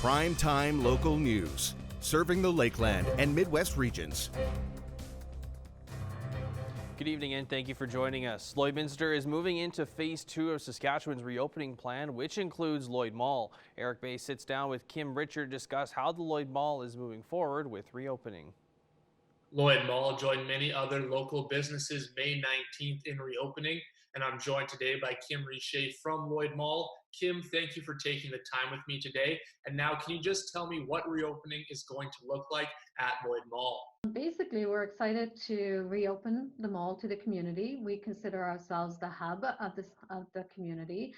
Prime time local news, serving the Lakeland and Midwest regions. Good evening and thank you for joining us. Lloydminster is moving into phase 2 of Saskatchewan's reopening plan, which includes Lloyd Mall. Eric Bay sits down with Kim Richard to discuss how the Lloyd Mall is moving forward with reopening. Lloyd Mall joined many other local businesses May 19th in reopening, and I'm joined today by Kim Richard from Lloyd Mall. Kim, thank you for taking the time with me today. And now, can you just tell me what reopening is going to look like at Lloyd Mall? Basically, we're excited to reopen the mall to the community. We consider ourselves the hub of the community.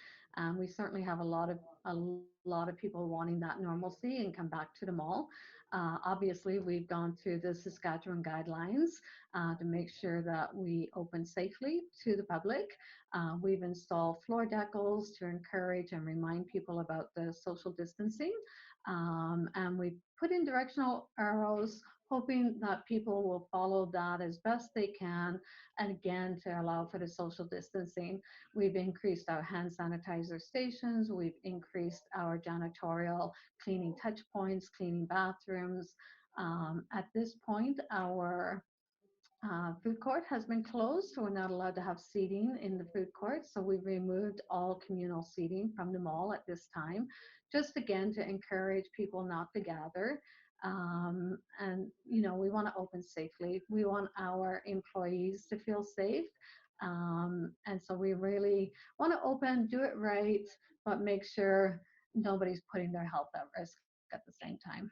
We certainly have a lot of people wanting that normalcy and come back to the mall. Obviously, we've gone through the Saskatchewan guidelines to make sure that we open safely to the public. We've installed floor decals to encourage and remind people about the social distancing. And we've put in directional arrows, hoping that people will follow that as best they can, and again, to allow for the social distancing. We've increased our hand sanitizer stations, we've increased our janitorial cleaning touch points, cleaning bathrooms. At this point, our food court has been closed, so we're not allowed to have seating in the food court. So we've removed all communal seating from the mall at this time, just again to encourage people not to gather. And we want to open safely. We want our employees to feel safe. And so we really want to open, do it right, but make sure nobody's putting their health at risk at the same time.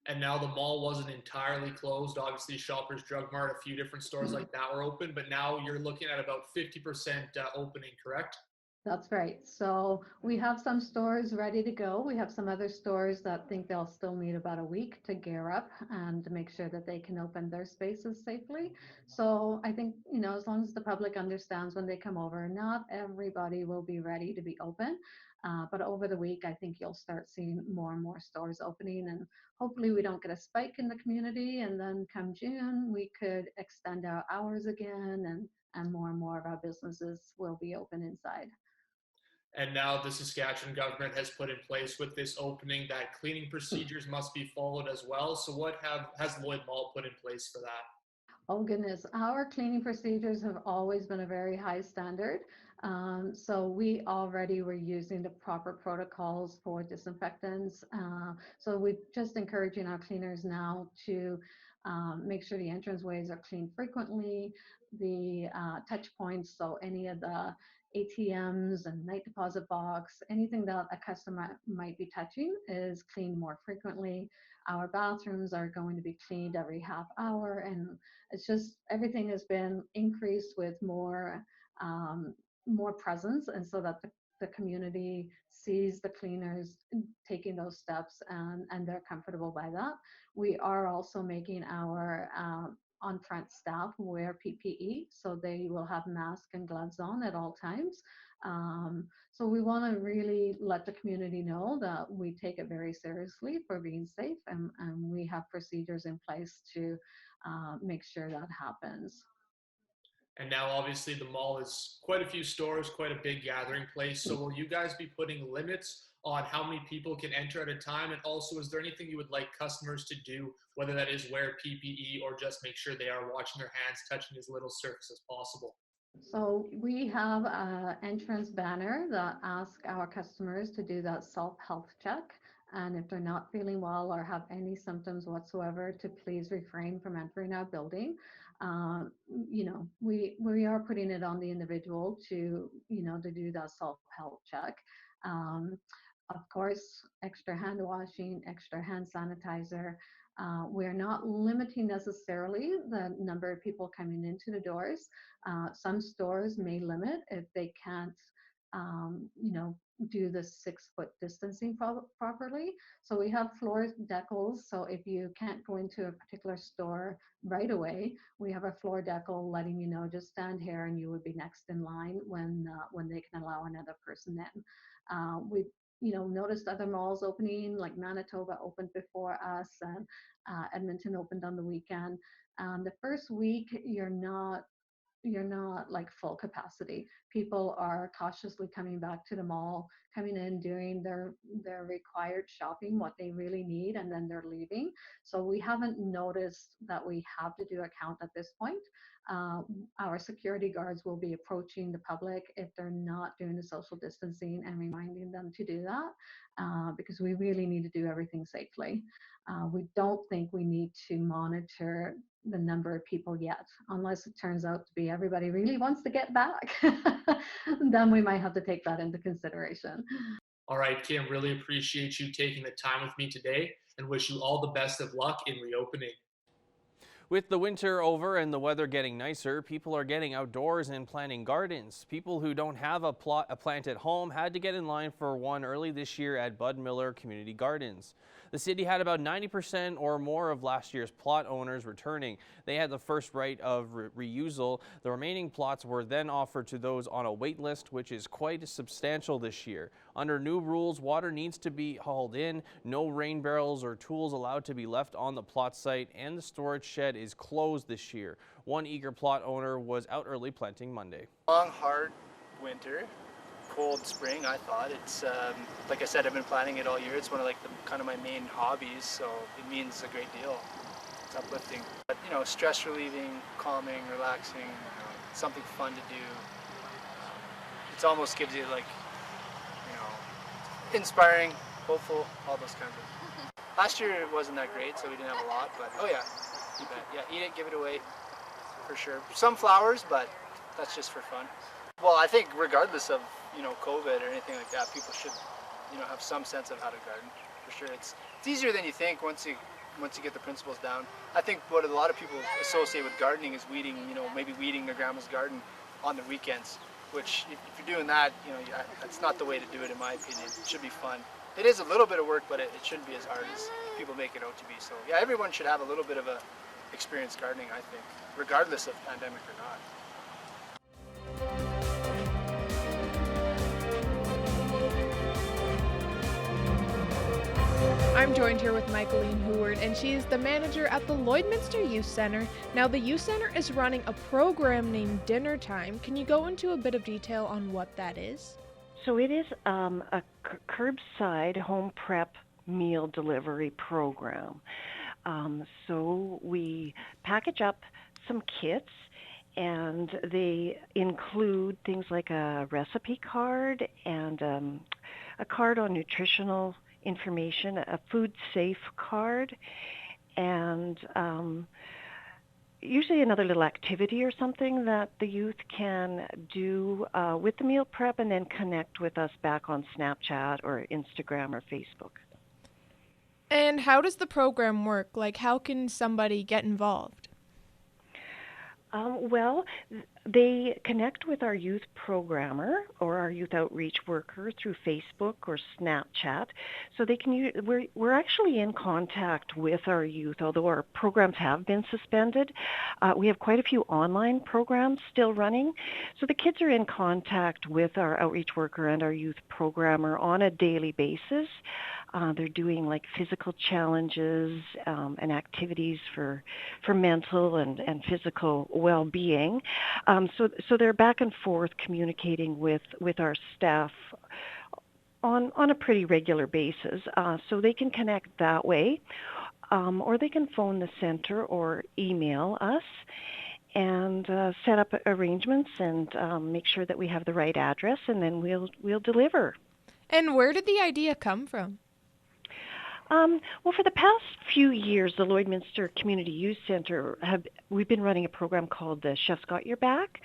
And now the mall wasn't entirely closed. Obviously, Shoppers Drug Mart, a few different stores like that were open, but now you're looking at about 50% opening, correct? That's right. So we have some stores ready to go. We have some other stores that think they'll still need about a week to gear up and to make sure that they can open their spaces safely. So I think, as long as the public understands when they come over, not everybody will be ready to be open. But over the week, I think you'll start seeing more and more stores opening, and hopefully we don't get a spike in the community. And then come June, we could extend our hours again, and more of our businesses will be open inside. And now the Saskatchewan government has put in place with this opening that cleaning procedures must be followed as well. So what has Lloyd Mall put in place for that? Oh goodness, our cleaning procedures have always been a very high standard. So we already were using the proper protocols for disinfectants. So we're just encouraging our cleaners now to make sure the entranceways are cleaned frequently, the touch points, so any of the ATMs and night deposit box, anything that a customer might be touching is cleaned more frequently. Our bathrooms are going to be cleaned every half hour, and it's just everything has been increased with more presence, and so that the community sees the cleaners taking those steps, and they're comfortable by that. We are also making our on-front staff wear PPE, so they will have masks and gloves on at all times. So we want to really let the community know that we take it very seriously for being safe, and we have procedures in place to make sure that happens. And now obviously the mall is quite a few stores, quite a big gathering place. So will you guys be putting limits on how many people can enter at a time? And also, is there anything you would like customers to do, whether that is wear PPE or just make sure they are washing their hands, touching as little surface as possible? So we have an entrance banner that asks our customers to do that self-health check. And if they're not feeling well or have any symptoms whatsoever, to please refrain from entering our building. We are putting it on the individual to do that self-health check. Of course, extra hand washing, extra hand sanitizer. We're not limiting necessarily the number of people coming into the doors. Some stores may limit if they can't, do the 6-foot distancing properly. So we have floor decals. So if you can't go into a particular store right away, we have a floor decal letting you know, just stand here and you would be next in line when they can allow another person in. We've noticed other malls opening, like Manitoba opened before us, and Edmonton opened on the weekend. The first week, you're not like full capacity. People are cautiously coming back to the mall, coming in, doing their required shopping, what they really need, and then they're leaving. So we haven't noticed that we have to do a count at this point. Our security guards will be approaching the public if they're not doing the social distancing and reminding them to do that, because we really need to do everything safely. We don't think we need to monitor the number of people yet, unless it turns out to be everybody really wants to get back. Then we might have to take that into consideration. All right, Kim, really appreciate you taking the time with me today and wish you all the best of luck in reopening. With the winter over and the weather getting nicer, people are getting outdoors and planting gardens. People who don't have a plant at home had to get in line for one early this year at Bud Miller Community Gardens. The city had about 90% or more of last year's plot owners returning. They had the first right of reusal. The remaining plots were then offered to those on a wait list, which is quite substantial this year. Under new rules, water needs to be hauled in, no rain barrels or tools allowed to be left on the plot site, and the storage shed is closed this year. One eager plot owner was out early planting Monday. Long, hard winter, cold spring. I thought it's like I said, I've been planning it all year. It's one of kind of my main hobbies, so it means a great deal. It's uplifting, but stress relieving, calming, relaxing, something fun to do. It almost gives you inspiring, hopeful, all those kinds of. Last year it wasn't that great, so we didn't have a lot, but oh yeah, you bet. Yeah, eat it, give it away, for sure. Some flowers, but that's just for fun. Well, I think regardless of COVID or anything like that, people should have some sense of how to garden. For sure, it's easier than you think once you get the principles down. I think what a lot of people associate with gardening is weeding. Maybe weeding their grandma's garden on the weekends. Which, if you're doing that, that's not the way to do it, in my opinion. It should be fun. It is a little bit of work, but it shouldn't be as hard as people make it out to be. So, yeah, everyone should have a little bit of a experience gardening, I think, regardless of pandemic or not. I'm joined here with Michaeline Heward, and she is the manager at the Lloydminster Youth Centre. Now, the Youth Centre is running a program named Dinner Time. Can you go into a bit of detail on what that is? So it is a curbside home prep meal delivery program. So we package up some kits, and they include things like a recipe card and a card on nutritional information, a food safe card, and usually another little activity or something that the youth can do with the meal prep, and then connect with us back on Snapchat or Instagram or Facebook. And how does the program work? Like, how can somebody get involved? Well, they connect with our youth programmer or our youth outreach worker through Facebook or Snapchat. So they can. We're actually in contact with our youth, although our programs have been suspended. We have quite a few online programs still running. So the kids are in contact with our outreach worker and our youth programmer on a daily basis. They're doing like physical challenges and activities for mental and physical well-being. So they're back and forth communicating with our staff on a pretty regular basis. So they can connect that way, or they can phone the center or email us and set up arrangements and make sure that we have the right address, and then we'll deliver. And where did the idea come from? Well, for the past few years, the Lloydminster Community Youth Centre we've been running a program called the Chef's Got Your Back,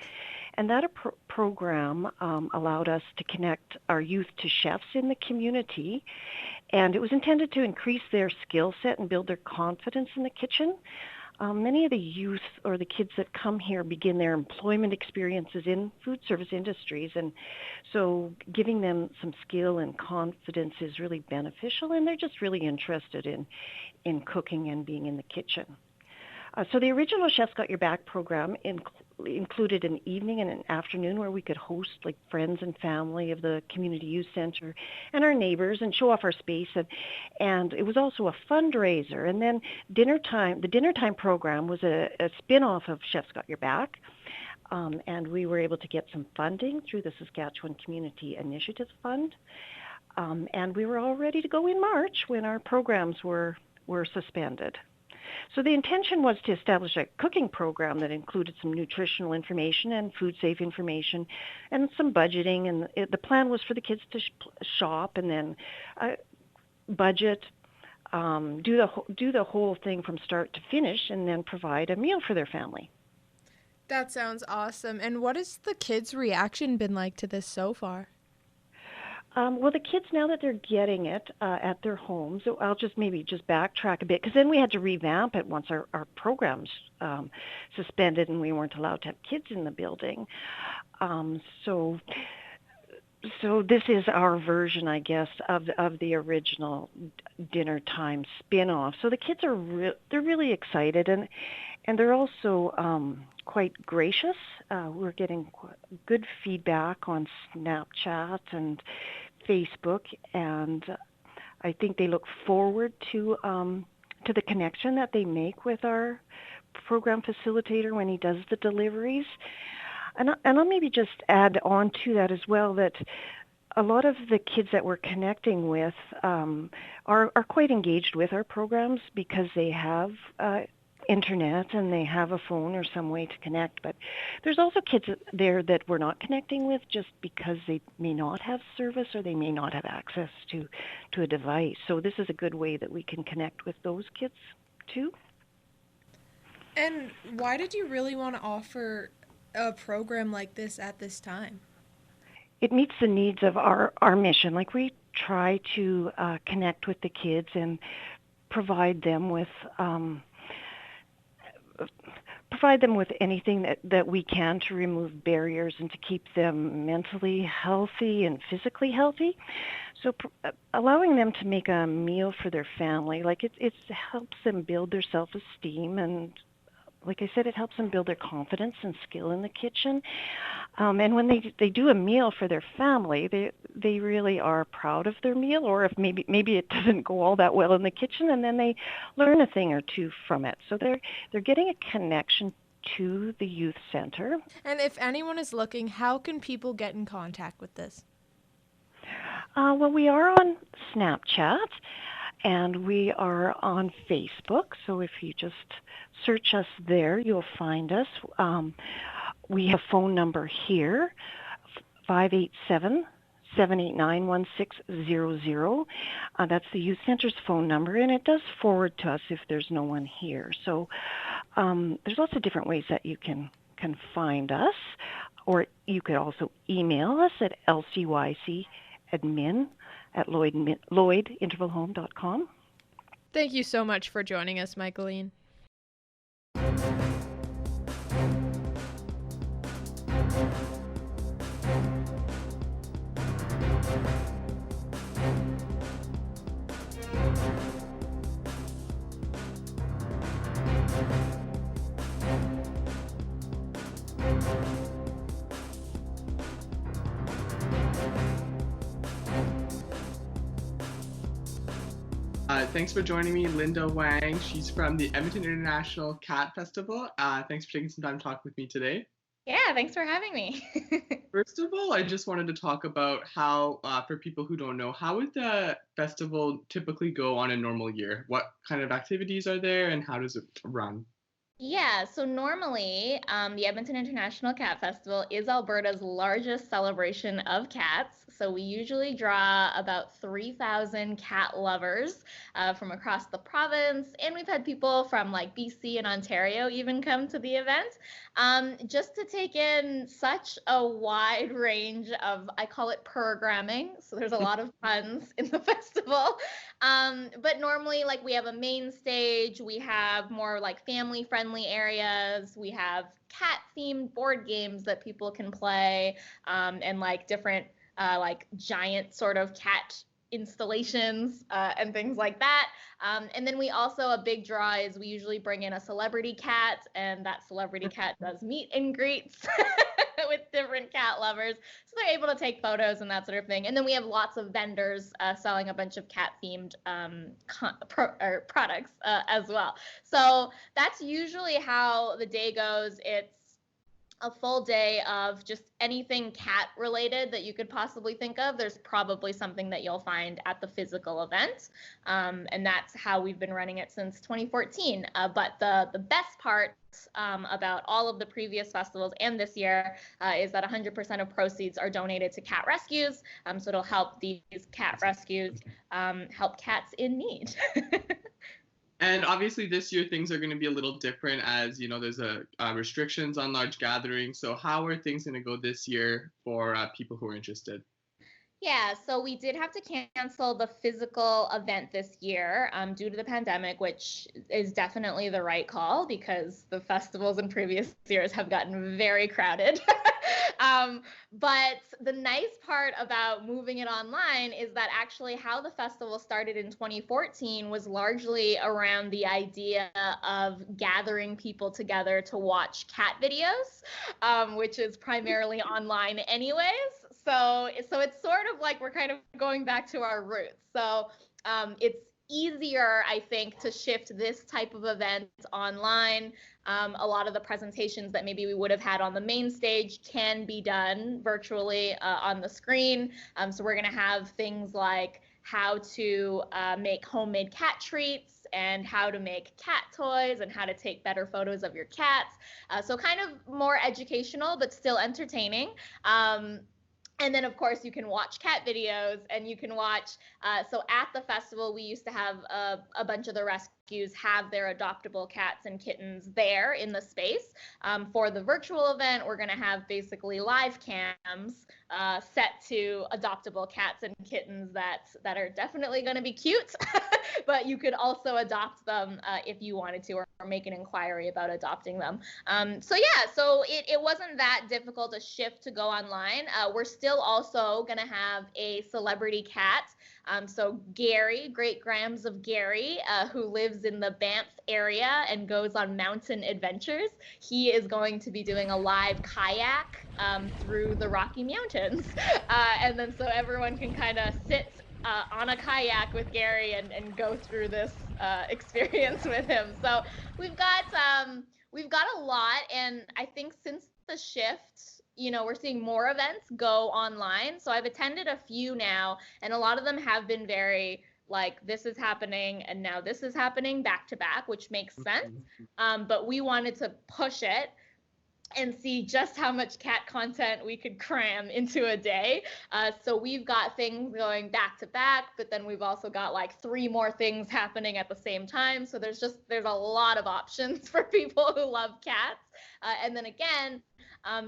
and that program allowed us to connect our youth to chefs in the community, and it was intended to increase their skill set and build their confidence in the kitchen. Many of the youth or the kids that come here begin their employment experiences in food service industries, and so giving them some skill and confidence is really beneficial, and they're just really interested in cooking and being in the kitchen. So the original Chef's Got Your Back program included an evening and an afternoon where we could host like friends and family of the Community Youth Centre and our neighbors and show off our space. And it was also a fundraiser. And then the Dinner Time program was a spin-off of Chef's Got Your Back. and we were able to get some funding through the Saskatchewan Community Initiative Fund. And we were all ready to go in March when our programs were suspended. So the intention was to establish a cooking program that included some nutritional information and food safe information and some budgeting. And the plan was for the kids to shop and then budget, do the whole thing from start to finish, and then provide a meal for their family. That sounds awesome. And what has the kids' reaction been like to this so far? Well, the kids, now that they're getting it at their homes, so I'll just backtrack a bit, because then we had to revamp it once our programs suspended and we weren't allowed to have kids in the building. So this is our version, I guess, of the original dinner time spin-off. So the kids are they're really excited, and they're also quite gracious. We're getting good feedback on Snapchat and Facebook, and I think they look forward to the connection that they make with our program facilitator when he does the deliveries. And I'll maybe just add on to that as well, that a lot of the kids that we're connecting with are quite engaged with our programs because they have internet and they have a phone or some way to connect. But there's also kids there that we're not connecting with just because they may not have service or they may not have access to a device. So this is a good way that we can connect with those kids too. And why did you really want to offer a program like this at this time? It meets the needs of our mission. Like, we try to connect with the kids and provide them with anything that we can to remove barriers and to keep them mentally healthy and physically healthy. So allowing them to make a meal for their family, like it helps them build their self-esteem, and like I said, it helps them build their confidence and skill in the kitchen. And when they do a meal for their family, they really are proud of their meal, or if maybe it doesn't go all that well in the kitchen, and then they learn a thing or two from it. So they're getting a connection to the youth center. And if anyone is looking, how can people get in contact with this? Well, we are on Snapchat, and we are on Facebook. So if you just search us there, you'll find us. We have a phone number here, 587-789-1600. That's the youth center's phone number, and it does forward to us if there's no one here. So there's lots of different ways that you can find us, or you could also email us at lcycadmin@lloydintervalhome.com. Thank you so much for joining us, Michaeline. Thanks for joining me, Linda Wang. She's from the Edmonton International Cat Festival. Thanks for taking some time to talk with me today. Yeah, thanks for having me. First of all, I just wanted to talk about how, for people who don't know, how would the festival typically go on a normal year? What kind of activities are there, and how does it run? Yeah, so normally the Edmonton International Cat Festival is Alberta's largest celebration of cats. So we usually draw about 3,000 cat lovers from across the province, and we've had people from like BC and Ontario even come to the event, just to take in such a wide range of, I call it programming. So there's a lot of puns in the festival. But normally, like, we have a main stage, we have more like family friendly areas, we have cat themed board games that people can play, and like different like giant sort of cat installations and things like that. And then we also, a big draw is we usually bring in a celebrity cat, and that celebrity cat does meet and greets with different cat lovers. So they're able to take photos and that sort of thing. And then we have lots of vendors selling a bunch of cat themed products as well. So that's usually how the day goes. It's a full day of just anything cat related that you could possibly think of. There's probably something that you'll find at the physical event. And that's how we've been running it since 2014. But the best part about all of the previous festivals and this year is that 100% of proceeds are donated to cat rescues. So it'll help these cat rescues help cats in need. And obviously this year things are going to be a little different, as there's restrictions on large gatherings. So how are things going to go this year for people who are interested? Yeah, so we did have to cancel the physical event this year due to the pandemic, which is definitely the right call because the festivals in previous years have gotten very crowded. But the nice part about moving it online is that actually how the festival started in 2014 was largely around the idea of gathering people together to watch cat videos, which is primarily online anyways. So it's sort of like we're kind of going back to our roots. So it's easier, I think, to shift this type of event online. A lot of the presentations that maybe we would have had on the main stage can be done virtually on the screen. So we're going to have things like how to make homemade cat treats and how to make cat toys and how to take better photos of your cats. So kind of more educational, but still entertaining. And then, of course, you can watch cat videos and you can watch. So at the festival, we used to have a bunch of the rescues have their adoptable cats and kittens there in the space. For the virtual event, we're going to have basically live cams set to adoptable cats and kittens that are definitely going to be cute, but you could also adopt them if you wanted to, or make an inquiry about adopting them. So it wasn't that difficult to shift to go online. We're still also going to have a celebrity cat. So Gary, Great Grams of Gary, who lives in the Banff area and goes on mountain adventures. He is going to be doing a live kayak through the Rocky Mountains. And then so everyone can kind of sit on a kayak with Gary and go through this experience with him. So we've got a lot, and I think since the shift, we're seeing more events go online. So I've attended a few now, and a lot of them have been very like, this is happening and now this is happening back to back, which makes sense. But we wanted to push it and see just how much cat content we could cram into a day. So we've got things going back to back, but then we've also got like 3 more things happening at the same time. So there's a lot of options for people who love cats. And then again,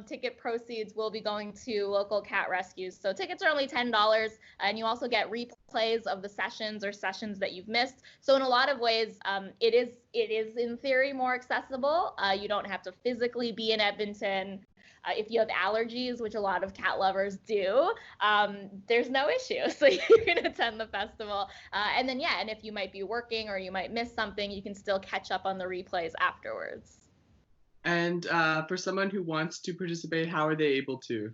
ticket proceeds will be going to local cat rescues. So tickets are only $10, and you also get replays of the sessions or sessions that you've missed. So in a lot of ways, it is in theory more accessible. You don't have to physically be in Edmonton. If you have allergies, which a lot of cat lovers do, there's no issue. So you can attend the festival. And if you might be working or you might miss something, you can still catch up on the replays afterwards. And for someone who wants to participate, how are they able to?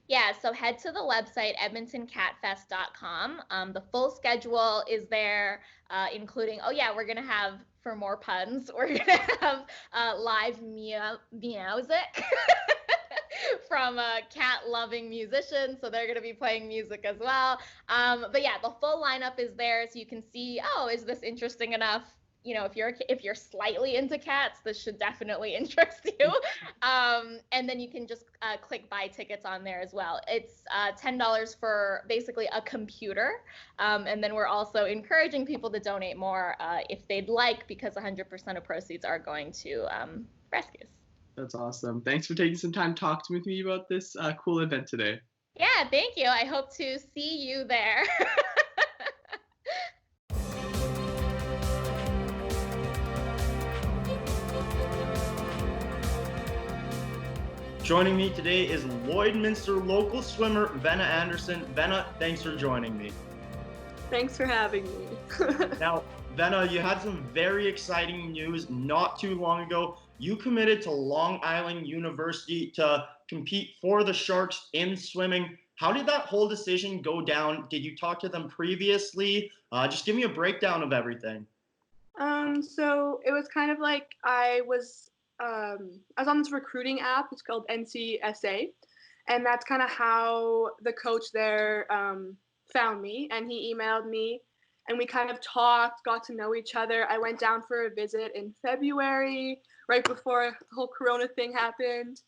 Yeah, so head to the website, edmontoncatfest.com. The full schedule is there, including, we're going to have, for more puns, we're going to have live meowsic from a cat-loving musician, so they're going to be playing music as well. The full lineup is there, so you can see, is this interesting enough? If you're slightly into cats, this should definitely interest you. And then you can just click buy tickets on there as well. It's $10 for basically a computer. And then we're also encouraging people to donate more if they'd like, because 100% of proceeds are going to rescues. That's awesome. Thanks for taking some time talking with me about this cool event today. Yeah, thank you. I hope to see you there. Joining me today is Lloydminster local swimmer Venna Anderson. Venna, thanks for joining me. Thanks for having me. Now, Venna, you had some very exciting news not too long ago. You committed to Long Island University to compete for the Sharks in swimming. How did that whole decision go down? Did you talk to them previously? Just give me a breakdown of everything. So it was kind of like I was I was on this recruiting app. It's called CKSA, and that's kind of how the coach there found me. And he emailed me, and we kind of talked, got to know each other. I went down for a visit in February, right before the whole Corona thing happened.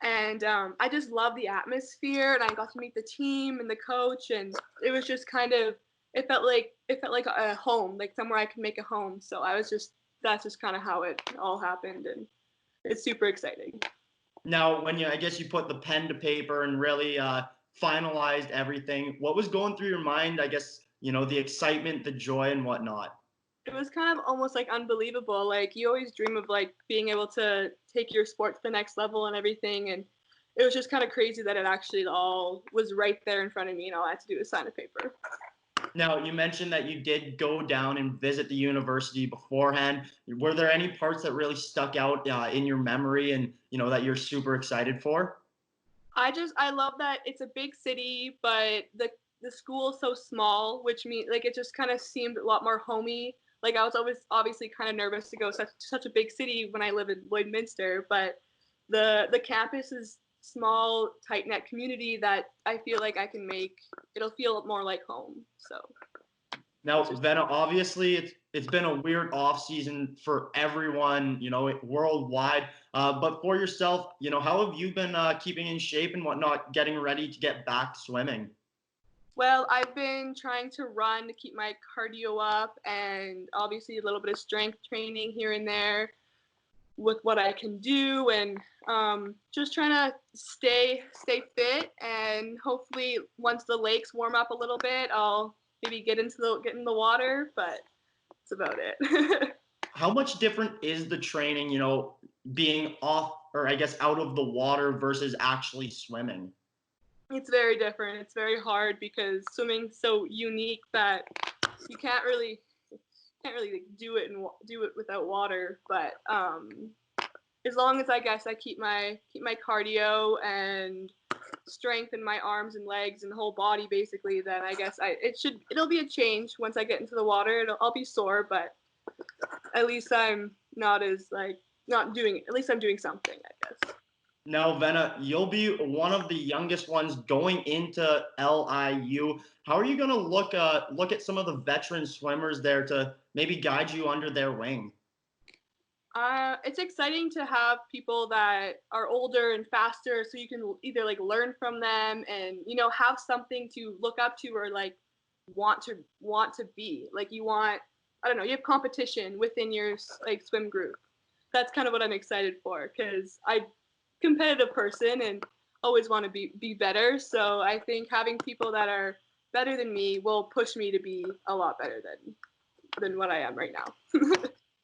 And I just love the atmosphere, and I got to meet the team and the coach, and it was just kind of, it felt like a home, like somewhere I could make a home. So that's just kind of how it all happened, and it's super exciting. Now, when I guess you put the pen to paper and really finalized everything, what was going through your mind? I guess, the excitement, the joy, and whatnot. It was kind of almost like unbelievable. Like, you always dream of like being able to take your sport to the next level and everything, and it was just kind of crazy that it actually all was right there in front of me, and all I had to do was sign a paper. Now, you mentioned that you did go down and visit the university beforehand. Were there any parts that really stuck out in your memory and, that you're super excited for? I love that it's a big city, but the school is so small, which means like it just kind of seemed a lot more homey. Like, I was always obviously kind of nervous to go such a big city when I live in Lloydminster, but the campus is small, tight-knit community that I feel like it'll feel more like home. So now, Venna, obviously it's been a weird off season for everyone, worldwide. But for yourself, how have you been keeping in shape and whatnot, getting ready to get back swimming? Well, I've been trying to run to keep my cardio up, and obviously a little bit of strength training here and there with what I can do, and just trying to stay fit, and hopefully once the lakes warm up a little bit, I'll maybe get in the water, but that's about it. How much different is the training, being off, or I guess out of the water versus actually swimming? It's very different. It's very hard because swimming's so unique that you can't really like, do it without water. But as long as I guess I keep my cardio and strength in my arms and legs and the whole body basically, then I guess it'll be a change once I get into the water. I'll be sore, but at least I'm not doing something, I guess. Now, Venna, you'll be one of the youngest ones going into LIU. How are you going to look at some of the veteran swimmers there to maybe guide you under their wing? It's exciting to have people that are older and faster, so you can either like learn from them and have something to look up to, or like want to be. Like, you have competition within your like swim group. That's kind of what I'm excited for, because I'm a competitive person and always want to be better. So I think having people that are better than me will push me to be a lot better than what I am right now.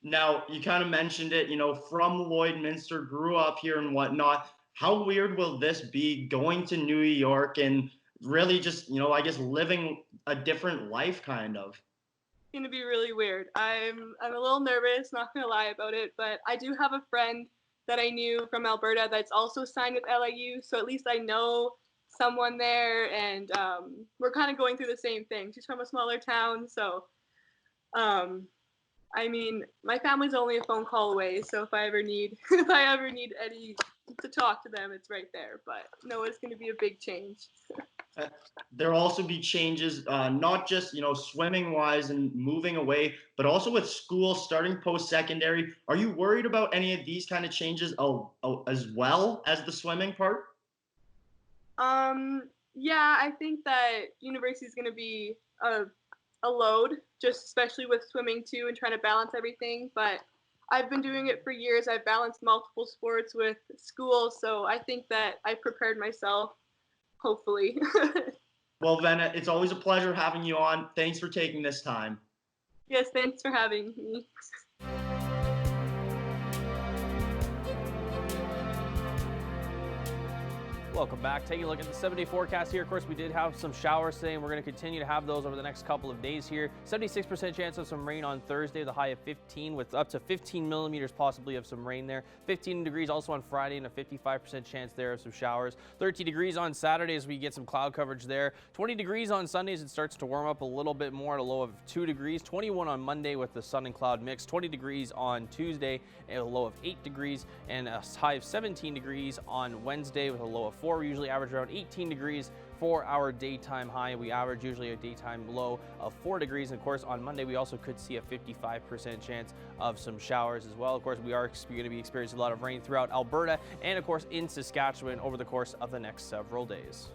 Now, you kind of mentioned it, from Lloydminster, grew up here and whatnot. How weird will this be, going to New York and really just, I guess living a different life kind of? It's going to be really weird. I'm a little nervous, not going to lie about it, but I do have a friend that I knew from Alberta that's also signed with LIU, so at least I know someone there, and we're kind of going through the same thing. She's from a smaller town, so I mean, my family's only a phone call away, so if I ever need any to talk to them, it's right there. But no, it's going to be a big change. There'll also be changes, not just swimming wise and moving away, but also with school starting post-secondary. Are you worried about any of these kind of changes as well as the swimming part? Yeah, I think that university is going to be a load, just especially with swimming too, and trying to balance everything. But I've been doing it for years. I've balanced multiple sports with school, so I think that I prepared myself, hopefully. Well, Venna, it's always a pleasure having you on. Thanks for taking this time. Yes, thanks for having me. Welcome back. Taking a look at the 7-day forecast here. Of course, we did have some showers today, and we're going to continue to have those over the next couple of days here. 76% chance of some rain on Thursday, the high of 15, with up to 15 millimeters possibly of some rain there. 15 degrees also on Friday, and a 55% chance there of some showers. 13 degrees on Saturday as we get some cloud coverage there. 20 degrees on Sundays. It starts to warm up a little bit more at a low of 2 degrees. 21 on Monday with the sun and cloud mix. 20 degrees on Tuesday and a low of 8 degrees, and a high of 17 degrees on Wednesday with a low of 4. We usually average around 18 degrees for our daytime high. We average usually a daytime low of 4 degrees. And of course, on Monday, we also could see a 55% chance of some showers as well. Of course, we are going to be experiencing a lot of rain throughout Alberta and of course in Saskatchewan over the course of the next several days.